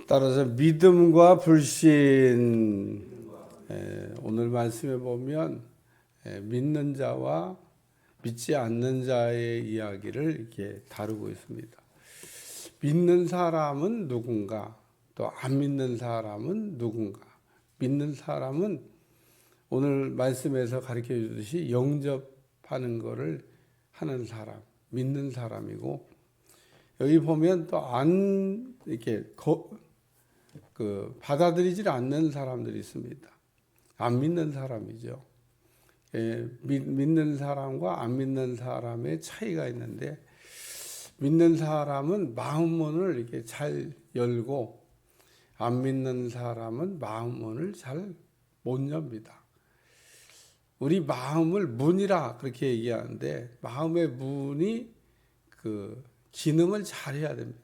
따라서 믿음과 불신, 오늘 말씀에 보면 믿는 자와 믿지 않는 자의 이야기를 이렇게 다루고 있습니다. 믿는 사람은 누군가, 또 안 믿는 사람은 누군가. 믿는 사람은 오늘 말씀에서 가르쳐 주듯이 영접하는 것을 하는 사람, 믿는 사람이고, 여기 보면 또 안 이렇게 받아들이지 않는 사람들이 있습니다. 안 믿는 사람이죠. 믿는 사람과 안 믿는 사람의 차이가 있는데, 믿는 사람은 마음 문을 이렇게 잘 열고, 안 믿는 사람은 마음 문을 잘 못 엽니다. 우리 마음을 문이라 그렇게 얘기하는데, 마음의 문이 그 기능을 잘 해야 됩니다.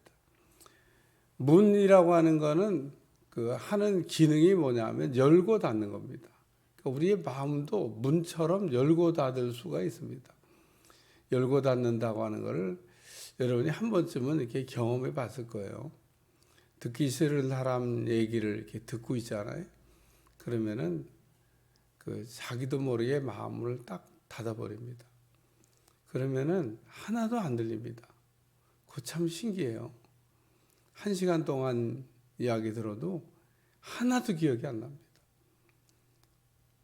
문이라고 하는 거는 하는 기능이 뭐냐면 열고 닫는 겁니다. 그러니까 우리의 마음도 문처럼 열고 닫을 수가 있습니다. 열고 닫는다고 하는 것을 여러분이 한 번쯤은 이렇게 경험해 봤을 거예요. 듣기 싫은 사람 얘기를 이렇게 듣고 있잖아요. 그러면은 자기도 모르게 마음을 딱 닫아버립니다. 그러면은 하나도 안 들립니다. 그거 참 신기해요. 1시간 동안 이야기 들어도 하나도 기억이 안 납니다.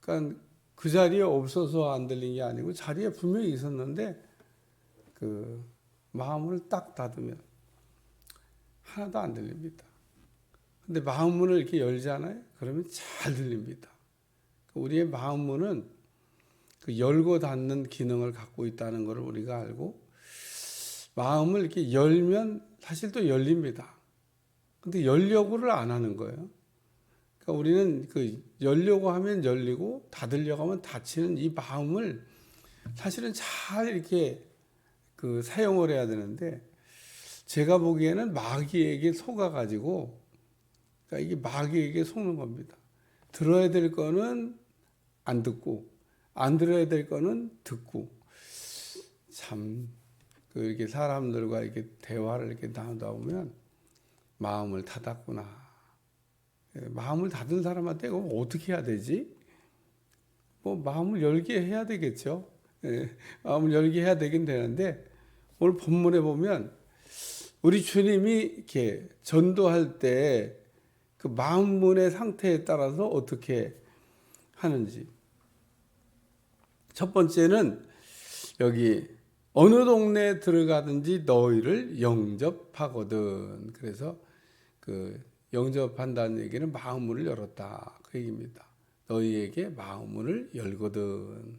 그러니까 그 자리에 없어서 안 들린 게 아니고 자리에 분명히 있었는데 마음을 딱 닫으면 하나도 안 들립니다. 근데 마음 문을 이렇게 열잖아요. 그러면 잘 들립니다. 우리의 마음 문은 열고 닫는 기능을 갖고 있다는 것을 우리가 알고, 마음을 이렇게 열면 사실 또 열립니다. 근데 열려고를 안 하는 거예요. 그러니까 우리는 열려고 하면 열리고 닫으려고 하면 닫히는 이 마음을 사실은 잘 이렇게 사용을 해야 되는데, 제가 보기에는 마귀에게 속아가지고, 그러니까 이게 마귀에게 속는 겁니다. 들어야 될 거는 안 듣고, 안 들어야 될 거는 듣고, 참 이렇게 사람들과 이렇게 대화를 이렇게 나누다 보면 마음을 닫았구나. 마음을 닫은 사람한테 어떻게 해야 되지? 마음을 열게 해야 되겠죠. 마음을 열게 해야 되긴 되는데, 오늘 본문에 보면 우리 주님이 이렇게 전도할 때 그 마음문의 상태에 따라서 어떻게 하는지. 첫 번째는 여기 어느 동네에 들어가든지 너희를 영접하거든. 그래서 영접한다는 얘기는 마음문을 열었다, 그 얘기입니다. 너희에게 마음문을 열거든.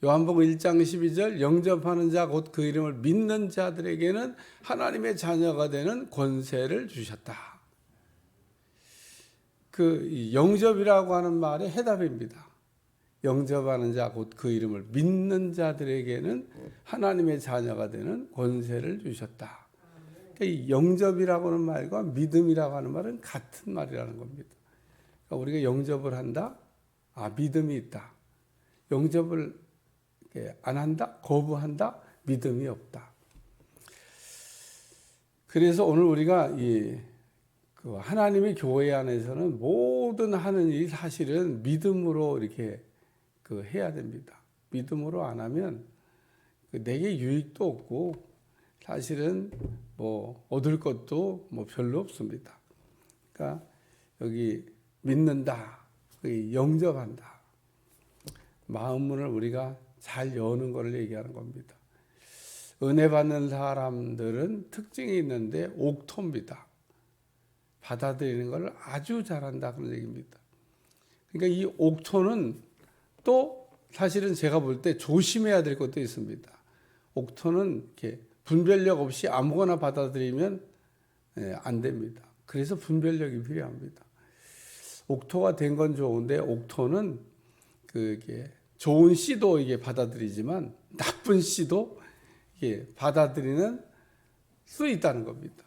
요한복음 1장 12절, 영접하는 자 곧 그 이름을 믿는 자들에게는 하나님의 자녀가 되는 권세를 주셨다. 영접이라고 하는 말의 해답입니다. 영접하는 자 곧 그 이름을 믿는 자들에게는 하나님의 자녀가 되는 권세를 주셨다. 그러니까 이 영접이라고 하는 말과 믿음이라고 하는 말은 같은 말이라는 겁니다. 그러니까 우리가 영접을 한다, 믿음이 있다. 영접을 안 한다, 거부한다, 믿음이 없다. 그래서 오늘 우리가 하나님의 교회 안에서는 모든 하는 일이 사실은 믿음으로 이렇게 해야 됩니다. 믿음으로 안 하면 내게 유익도 없고 사실은 얻을 것도 별로 없습니다. 그러니까 여기 믿는다, 영접한다. 마음문을 우리가 잘 여는 것을 얘기하는 겁니다. 은혜 받는 사람들은 특징이 있는데 옥토입니다. 받아들이는 것을 아주 잘한다, 그런 얘기입니다. 그러니까 이 옥토는 또 사실은 제가 볼 때 조심해야 될 것도 있습니다. 옥토는 이렇게 분별력 없이 아무거나 받아들이면 안 됩니다. 그래서 분별력이 필요합니다. 옥토가 된 건 좋은데, 옥토는 좋은 씨도 이게 받아들이지만 나쁜 씨도 이게 받아들이는 수 있다는 겁니다.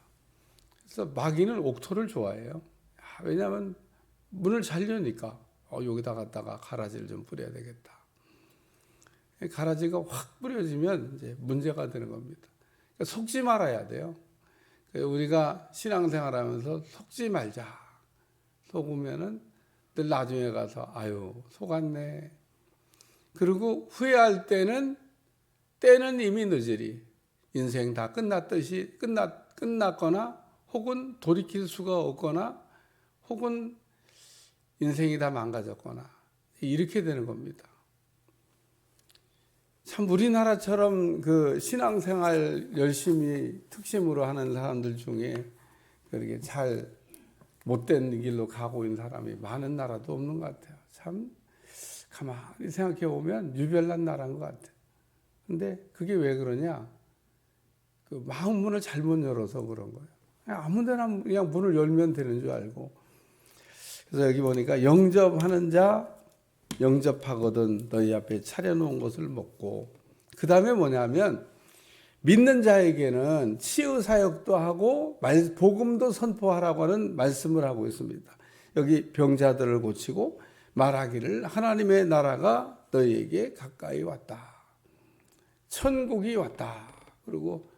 그래서 마귀는 옥토를 좋아해요. 왜냐하면 문을 잘 여니까 여기다 갖다가 가라지를 좀 뿌려야 되겠다. 가라지가 확 뿌려지면 이제 문제가 되는 겁니다. 그러니까 속지 말아야 돼요. 우리가 신앙생활하면서 속지 말자. 속으면은 늘 나중에 가서 아유 속았네. 그리고 후회할 때는 이미 늦으리. 인생 다 끝났듯이 끝났거나 혹은 돌이킬 수가 없거나 혹은 인생이 다 망가졌거나 이렇게 되는 겁니다. 참 우리나라처럼 그 신앙생활 열심히 특심으로 하는 사람들 중에 그렇게 잘 못된 길로 가고 있는 사람이 많은 나라도 없는 것 같아요. 참 가만히 생각해 보면 유별난 나라인 것 같아요. 근데 그게 왜 그러냐? 그 마음 문을 잘못 열어서 그런 거예요. 아무데나 그냥 문을 열면 되는 줄 알고. 그래서 여기 보니까 영접하는 자 영접하거든 너희 앞에 차려놓은 것을 먹고, 그 다음에 뭐냐면 믿는 자에게는 치유 사역도 하고 복음도 선포하라고 하는 말씀을 하고 있습니다. 여기 병자들을 고치고 말하기를 하나님의 나라가 너희에게 가까이 왔다. 천국이 왔다. 그리고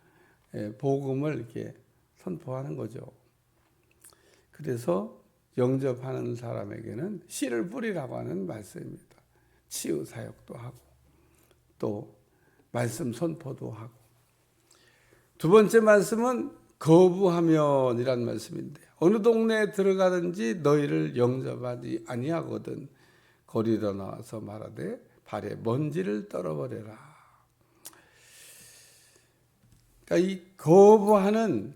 복음을 이렇게 선포하는 거죠. 그래서 영접하는 사람에게는 씨를 뿌리라고 하는 말씀입니다. 치유 사역도 하고 또 말씀 선포도 하고. 두 번째 말씀은 거부하면이란 말씀인데, 어느 동네에 들어가든지 너희를 영접하지 아니하거든 거리로 나와서 말하되 발에 먼지를 떨어버려라. 그러니까 이 거부하는,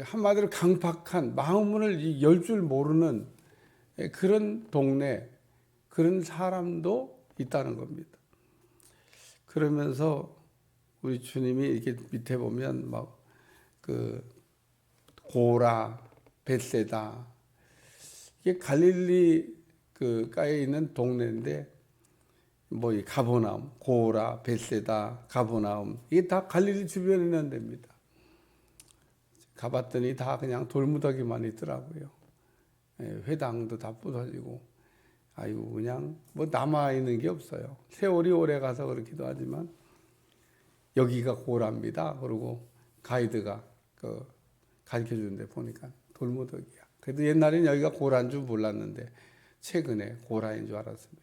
한마디로 강팍한 마음문을 열 줄 모르는 그런 동네, 그런 사람도 있다는 겁니다. 그러면서 우리 주님이 이렇게 밑에 보면 막 그 고라, 벳세다, 이게 갈릴리 그 가에 있는 동네인데, 뭐 이 가버나움, 고라, 벳세다, 가버나움, 이게 다 갈릴리 주변에 있는 데입니다. 가봤더니 다 그냥 돌무더기만 있더라고요. 회당도 다 부서지고, 아이고 그냥 뭐 남아 있는 게 없어요. 세월이 오래 가서 그렇기도 하지만 여기가 고라입니다. 그리고 가이드가 가르쳐 주는데 보니까 돌무더기야. 그래도 옛날에는 여기가 고라인 줄 몰랐는데 최근에 고라인 줄 알았습니다.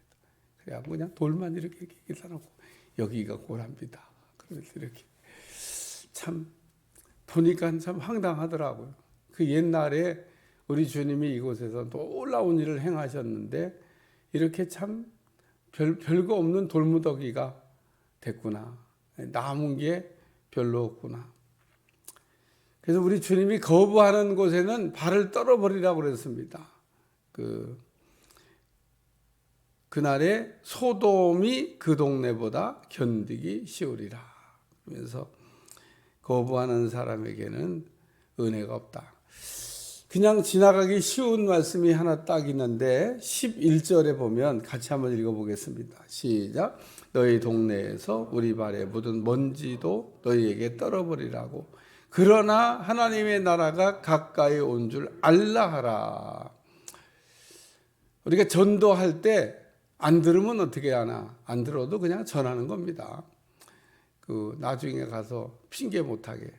그냥 돌만 이렇게 기다놓고 여기가 고라입니다. 그러면서 이렇게 참 보니까 참 황당하더라고요. 그 옛날에 우리 주님이 이곳에서 놀라운 일을 행하셨는데 이렇게 참 별거 없는 돌무더기가 됐구나. 남은 게 별로 없구나. 그래서 우리 주님이 거부하는 곳에는 발을 떨어버리라고 그랬습니다. 그날에 소돔이 그 동네보다 견디기 쉬우리라. 그러면서 거부하는 사람에게는 은혜가 없다. 그냥 지나가기 쉬운 말씀이 하나 딱 있는데 11절에 보면 같이 한번 읽어보겠습니다. 시작. 너희 동네에서 우리 발에 묻은 먼지도 너희에게 떨어버리라고. 그러나 하나님의 나라가 가까이 온 줄 알라 하라. 우리가 전도할 때 안 들으면 어떻게 하나? 안 들어도 그냥 전하는 겁니다. 나중에 가서 핑계 못하게.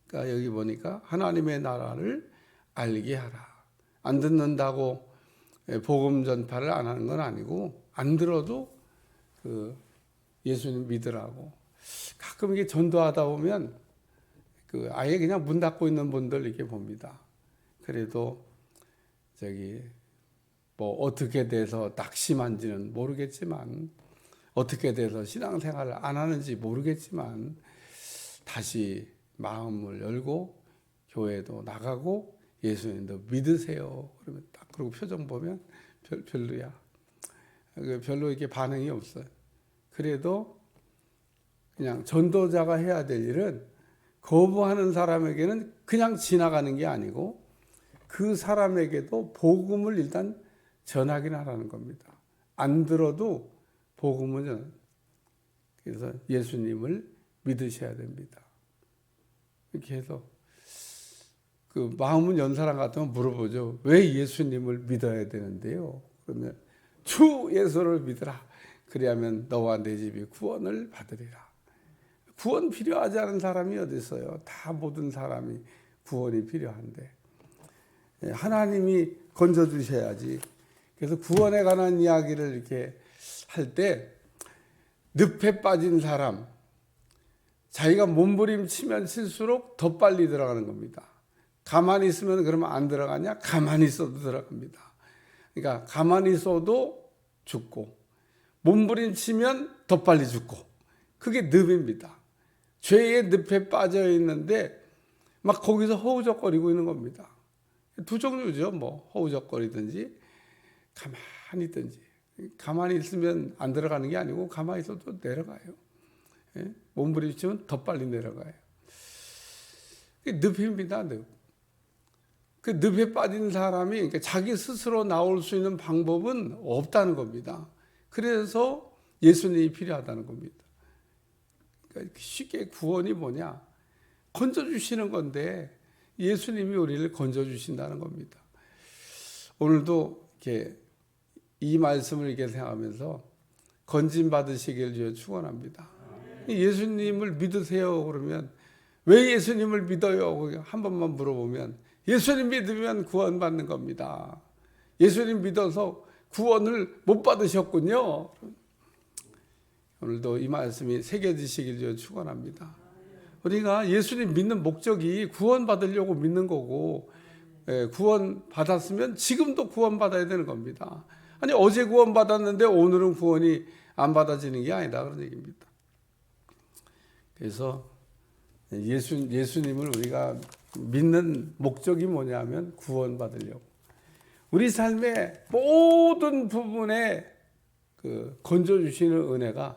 그러니까 여기 보니까 하나님의 나라를 알게 하라. 안 듣는다고 복음 전파를 안 하는 건 아니고, 안 들어도 예수님 믿으라고. 가끔 이게 전도하다 보면 아예 그냥 문 닫고 있는 분들 이렇게 봅니다. 그래도 뭐 어떻게 돼서 낙심한지는 모르겠지만, 어떻게 돼서 신앙생활을 안 하는지 모르겠지만 다시 마음을 열고 교회도 나가고 예수님도 믿으세요. 그러면 딱 그러고 표정 보면 별로야. 별로 이렇게 반응이 없어요. 그래도 그냥 전도자가 해야 될 일은 거부하는 사람에게는 그냥 지나가는 게 아니고 그 사람에게도 복음을 일단 전하긴 하라는 겁니다. 안 들어도 복음을 전. 그래서 예수님을 믿으셔야 됩니다. 이렇게 해서 마음은 연 사람 같으면 물어보죠. 왜 예수님을 믿어야 되는데요? 그러면 주 예수를 믿으라. 그리하면 너와 내 집이 구원을 받으리라. 구원 필요하지 않은 사람이 어디 있어요? 다 모든 사람이 구원이 필요한데 하나님이 건져주셔야지. 그래서 구원에 관한 이야기를 이렇게 할 때 늪에 빠진 사람, 자기가 몸부림치면 칠수록 더 빨리 들어가는 겁니다. 가만히 있으면 그러면 안 들어가냐? 가만히 있어도 들어갑니다. 그러니까 가만히 있어도 죽고 몸부림치면 더 빨리 죽고, 그게 늪입니다. 죄의 늪에 빠져 있는데 막 거기서 허우적거리고 있는 겁니다. 두 종류죠. 뭐 허우적거리든지 가만히 있든지. 가만히 있으면 안 들어가는 게 아니고 가만히 있어도 내려가요. 예? 몸부림치면 더 빨리 내려가요. 늪입니다. 늪. 그 늪에 빠진 사람이 그러니까 자기 스스로 나올 수 있는 방법은 없다는 겁니다. 그래서 예수님이 필요하다는 겁니다. 그러니까 쉽게 구원이 뭐냐? 건져주시는 건데 예수님이 우리를 건져주신다는 겁니다. 오늘도 이렇게 이 말씀을 이렇게 생각하면서 건진 받으시길 주여 축원합니다. 예수님을 믿으세요 그러면 왜 예수님을 믿어요? 한 번만 물어보면 예수님 믿으면 구원받는 겁니다. 예수님 믿어서 구원을 못 받으셨군요. 오늘도 이 말씀이 새겨지시길 주여 축원합니다. 우리가 예수님 믿는 목적이 구원받으려고 믿는 거고, 구원 받았으면 지금도 구원 받아야 되는 겁니다. 아니 어제 구원 받았는데 오늘은 구원이 안 받아지는 게 아니다 그런 얘기입니다. 그래서 예수님을 우리가 믿는 목적이 뭐냐면 구원 받으려고. 우리 삶의 모든 부분에 그 건져주시는 은혜가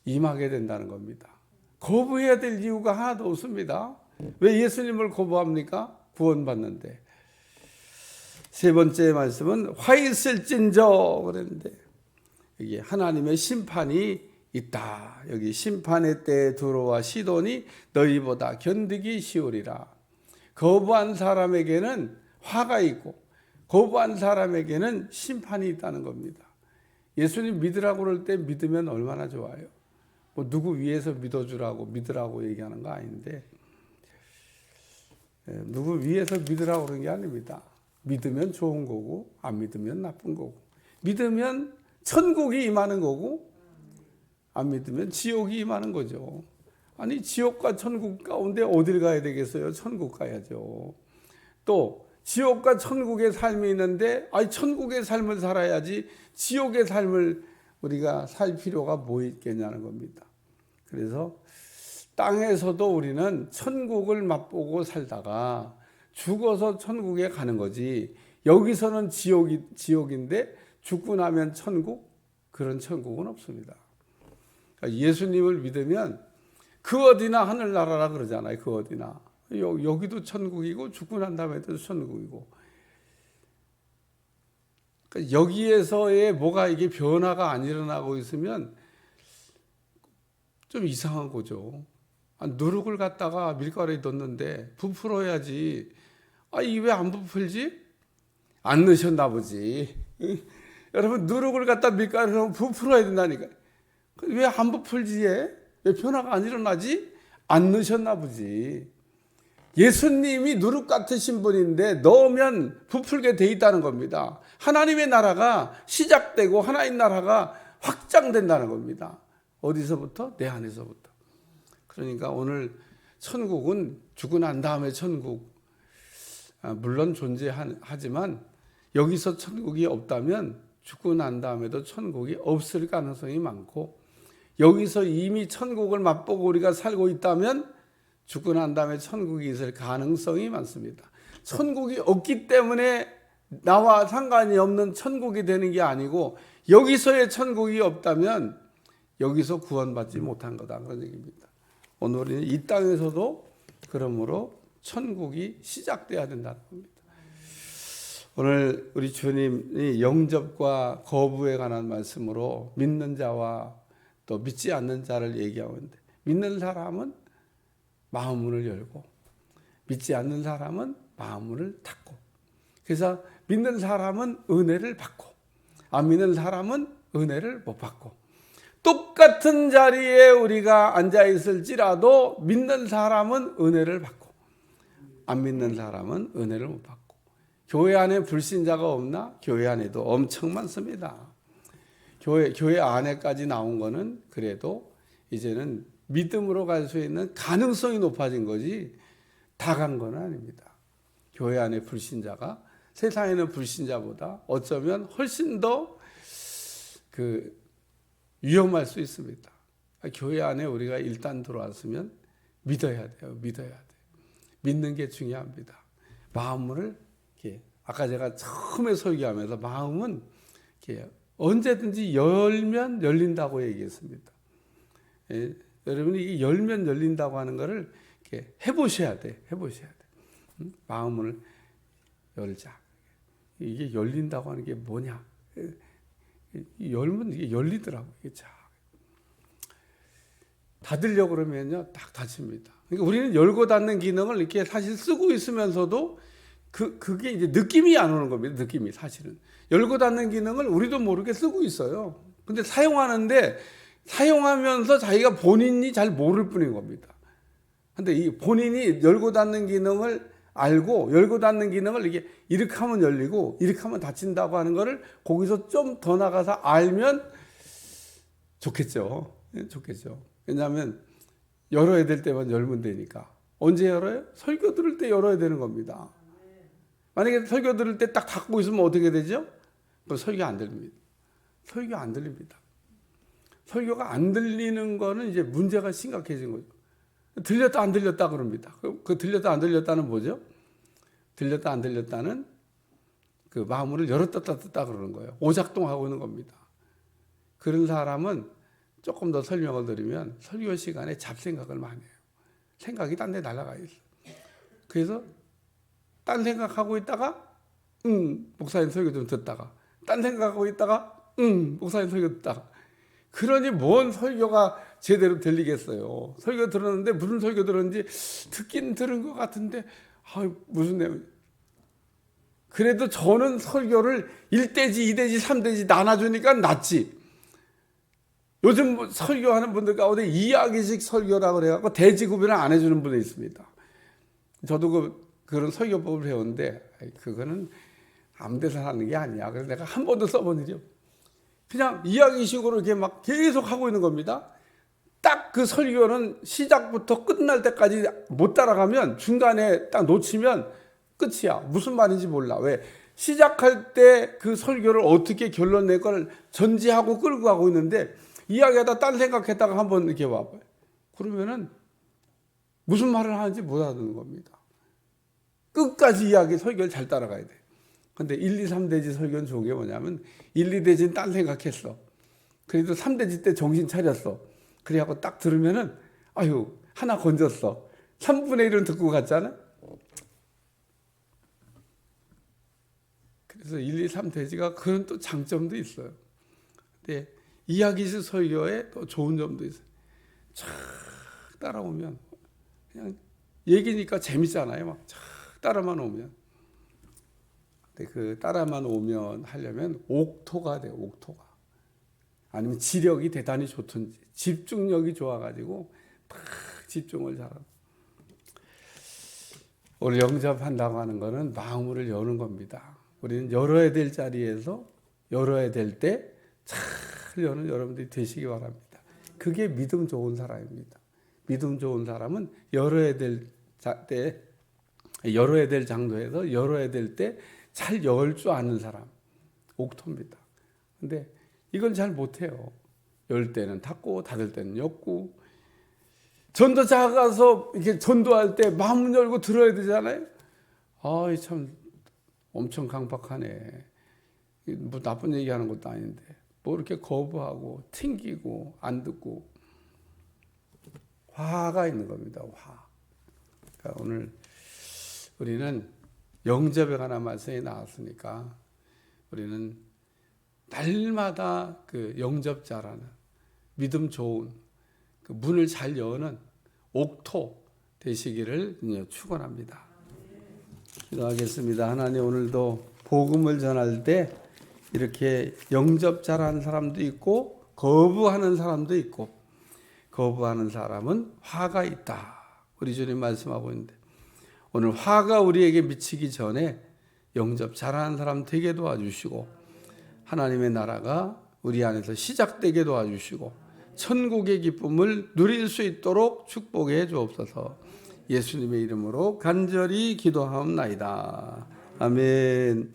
임하게 된다는 겁니다. 거부해야 될 이유가 하나도 없습니다. 왜 예수님을 거부합니까? 구원받는데. 세 번째 말씀은 화 있을진저 그랬는데 이게 하나님의 심판이 있다. 여기 심판의 때에 두로와 시돈이 너희보다 견디기 쉬우리라. 거부한 사람에게는 화가 있고 거부한 사람에게는 심판이 있다는 겁니다. 예수님 믿으라고 그럴 때 믿으면 얼마나 좋아요. 뭐 누구 위해서 믿어주라고 믿으라고 얘기하는 거 아닌데, 누구 위해서 믿으라고 그런 게 아닙니다. 믿으면 좋은 거고 안 믿으면 나쁜 거고, 믿으면 천국이 임하는 거고 안 믿으면 지옥이 임하는 거죠. 아니 지옥과 천국 가운데 어딜 가야 되겠어요? 천국 가야죠. 또 지옥과 천국의 삶이 있는데 아니 천국의 삶을 살아야지 지옥의 삶을 우리가 살 필요가 뭐 있겠냐는 겁니다. 그래서 땅에서도 우리는 천국을 맛보고 살다가 죽어서 천국에 가는 거지, 여기서는 지옥인데 죽고 나면 천국? 그런 천국은 없습니다. 그러니까 예수님을 믿으면 그 어디나 하늘나라라 그러잖아요. 그 어디나. 여기도 천국이고 죽고 난 다음에도 천국이고. 그러니까 여기에서의 뭐가 이게 변화가 안 일어나고 있으면 좀 이상한 거죠. 누룩을 갖다가 밀가루에 넣었는데 부풀어야지. 이 왜 안 부풀지? 안 넣으셨나 보지. 여러분 누룩을 갖다 밀가루에 넣으면 부풀어야 된다니까. 왜 안 부풀지? 왜 변화가 안 일어나지? 안 넣으셨나 보지. 예수님이 누룩 같으신 분인데 넣으면 부풀게 돼 있다는 겁니다. 하나님의 나라가 시작되고 하나님 나라가 확장된다는 겁니다. 어디서부터? 내 안에서부터. 그러니까 오늘 천국은 죽고 난 다음에 천국, 물론 존재하지만 여기서 천국이 없다면 죽고 난 다음에도 천국이 없을 가능성이 많고, 여기서 이미 천국을 맛보고 우리가 살고 있다면 죽고 난 다음에 천국이 있을 가능성이 많습니다. 천국이 없기 때문에 나와 상관이 없는 천국이 되는 게 아니고, 여기서의 천국이 없다면 여기서 구원받지 못한 거다 그런 얘기입니다. 오늘 우리는 이 땅에서도 그러므로 천국이 시작돼야 된다는 겁니다. 오늘 우리 주님이 영접과 거부에 관한 말씀으로 믿는 자와 또 믿지 않는 자를 얘기하고 있는데, 믿는 사람은 마음 문을 열고 믿지 않는 사람은 마음 문을 닫고, 그래서 믿는 사람은 은혜를 받고 안 믿는 사람은 은혜를 못 받고, 똑같은 자리에 우리가 앉아 있을지라도 믿는 사람은 은혜를 받고 안 믿는 사람은 은혜를 못 받고. 교회 안에 불신자가 없나? 교회 안에도 엄청 많습니다. 교회 안에까지 나온 거는 그래도 이제는 믿음으로 갈 수 있는 가능성이 높아진 거지 다 간 건 아닙니다. 교회 안에 불신자가 세상에는 불신자보다 어쩌면 훨씬 더 위험할 수 있습니다. 교회 안에 우리가 일단 들어왔으면 믿어야 돼요. 믿어야 돼. 믿는 게 중요합니다. 마음을 이렇게 아까 제가 처음에 설교하면서 마음은 이렇게 언제든지 열면 열린다고 얘기했습니다. 예, 여러분이 이게 열면 열린다고 하는 것을 이렇게 해보셔야 돼. 해보셔야 돼. 마음을 열자. 이게 열린다고 하는 게 뭐냐? 열면 이게 열리더라고. 이게 자. 닫으려고 그러면요, 딱 닫힙니다. 그러니까 우리는 열고 닫는 기능을 이렇게 사실 쓰고 있으면서도 그게 이제 느낌이 안 오는 겁니다. 느낌이 사실은. 열고 닫는 기능을 우리도 모르게 쓰고 있어요. 근데 사용하면서 자기가 본인이 잘 모를 뿐인 겁니다. 근데 이 본인이 열고 닫는 기능을 알고 열고 닫는 기능을 이렇게 하면 열리고 이렇게 하면 닫힌다고 하는 거를 거기서 좀 더 나가서 알면 좋겠죠. 좋겠죠. 왜냐하면 열어야 될 때만 열면 되니까. 언제 열어요? 설교 들을 때 열어야 되는 겁니다. 만약에 설교 들을 때 딱 닫고 있으면 어떻게 되죠? 그럼 설교 안 들립니다. 설교 안 들립니다. 설교가 안 들리는 거는 이제 문제가 심각해진 거죠. 들렸다 안 들렸다 그럽니다. 그 들렸다 안 들렸다는 뭐죠? 들렸다 안 들렸다는 그 마음을 열었다 닫았다 그러는 거예요. 오작동하고 있는 겁니다. 그런 사람은 조금 더 설명을 드리면 설교 시간에 잡생각을 많이 해요. 생각이 딴 데 날아가 있어요. 그래서 딴 생각하고 있다가 목사님 설교 좀 듣다가 딴 생각하고 있다가 목사님 설교 듣다가 그러니 뭔 설교가 제대로 들리겠어요. 설교 들었는데 무슨 설교 들었는지 듣긴 들은 것 같은데 무슨 내용. 그래도 저는 설교를 1대지 2대지 3대지 나눠주니까 낫지. 요즘 설교하는 분들 가운데 이야기식 설교라고 그래갖고 대지 구별을 안 해주는 분이 있습니다. 저도 그런 설교법을 배웠는데 그거는 아무 데서 하는 게 아니야. 그래서 내가 한 번도 써본 일이 없어요. 그냥 이야기식으로 이렇게 막 계속 하고 있는 겁니다. 딱 그 설교는 시작부터 끝날 때까지 못 따라가면 중간에 딱 놓치면 끝이야. 무슨 말인지 몰라. 왜? 시작할 때 그 설교를 어떻게 결론 낼 걸 전제하고 끌고 가고 있는데 이야기하다 딴 생각했다가 한번 이렇게 와봐요. 그러면은 무슨 말을 하는지 못 알아듣는 겁니다. 끝까지 설교를 잘 따라가야 돼. 근데 1, 2, 3대지 설교는 좋은 게 뭐냐면 1, 2대지는 딴 생각했어. 그래도 3대지 때 정신 차렸어. 그래갖고 딱 들으면은 하나 건졌어. 3분의 1은 듣고 갔잖아. 그래서 1, 2, 3대지가 그런 또 장점도 있어요. 근데 이야기식 설교에 또 좋은 점도 있어요. 쫙 따라오면 그냥 얘기니까 재밌잖아요. 막 쫙 따라만 오면. 근데 그 따라만 오면 하려면 옥토가 돼요. 옥토가. 아니면 지력이 대단히 좋든지 집중력이 좋아가지고 막 집중을 잘하고. 오늘 영접한다고 하는 거는 마음을 여는 겁니다. 우리는 열어야 될 자리에서 열어야 될 때 잘 여는 여러분들이 되시기 바랍니다. 그게 믿음 좋은 사람입니다. 믿음 좋은 사람은 열어야 될 때, 열어야 될 장소에서 열어야 될 때 잘 열 줄 아는 사람, 옥토입니다. 근데 이걸 잘 못해요. 열 때는 닫고 닫을 때는 엮고. 전도자 가서 이렇게 전도할 때 마음 열고 들어야 되잖아요. 참 엄청 강박하네. 뭐 나쁜 얘기하는 것도 아닌데 뭐 이렇게 거부하고 튕기고 안 듣고 화가 있는 겁니다. 화. 그러니까 오늘 우리는 영접에 관한 말씀이 나왔으니까 우리는 날마다 그 영접자라는 믿음 좋은 그 문을 잘 여는 옥토 되시기를 축원합니다. 기도하겠습니다. 하나님, 오늘도 복음을 전할 때 이렇게 영접자라는 사람도 있고 거부하는 사람도 있고, 거부하는 사람은 화가 있다. 우리 주님 말씀하고 있는데 오늘 화가 우리에게 미치기 전에 영접 잘하는 사람 되게 도와주시고 하나님의 나라가 우리 안에서 시작되게 도와주시고 천국의 기쁨을 누릴 수 있도록 축복해 주옵소서. 예수님의 이름으로 간절히 기도하옵나이다. 아멘.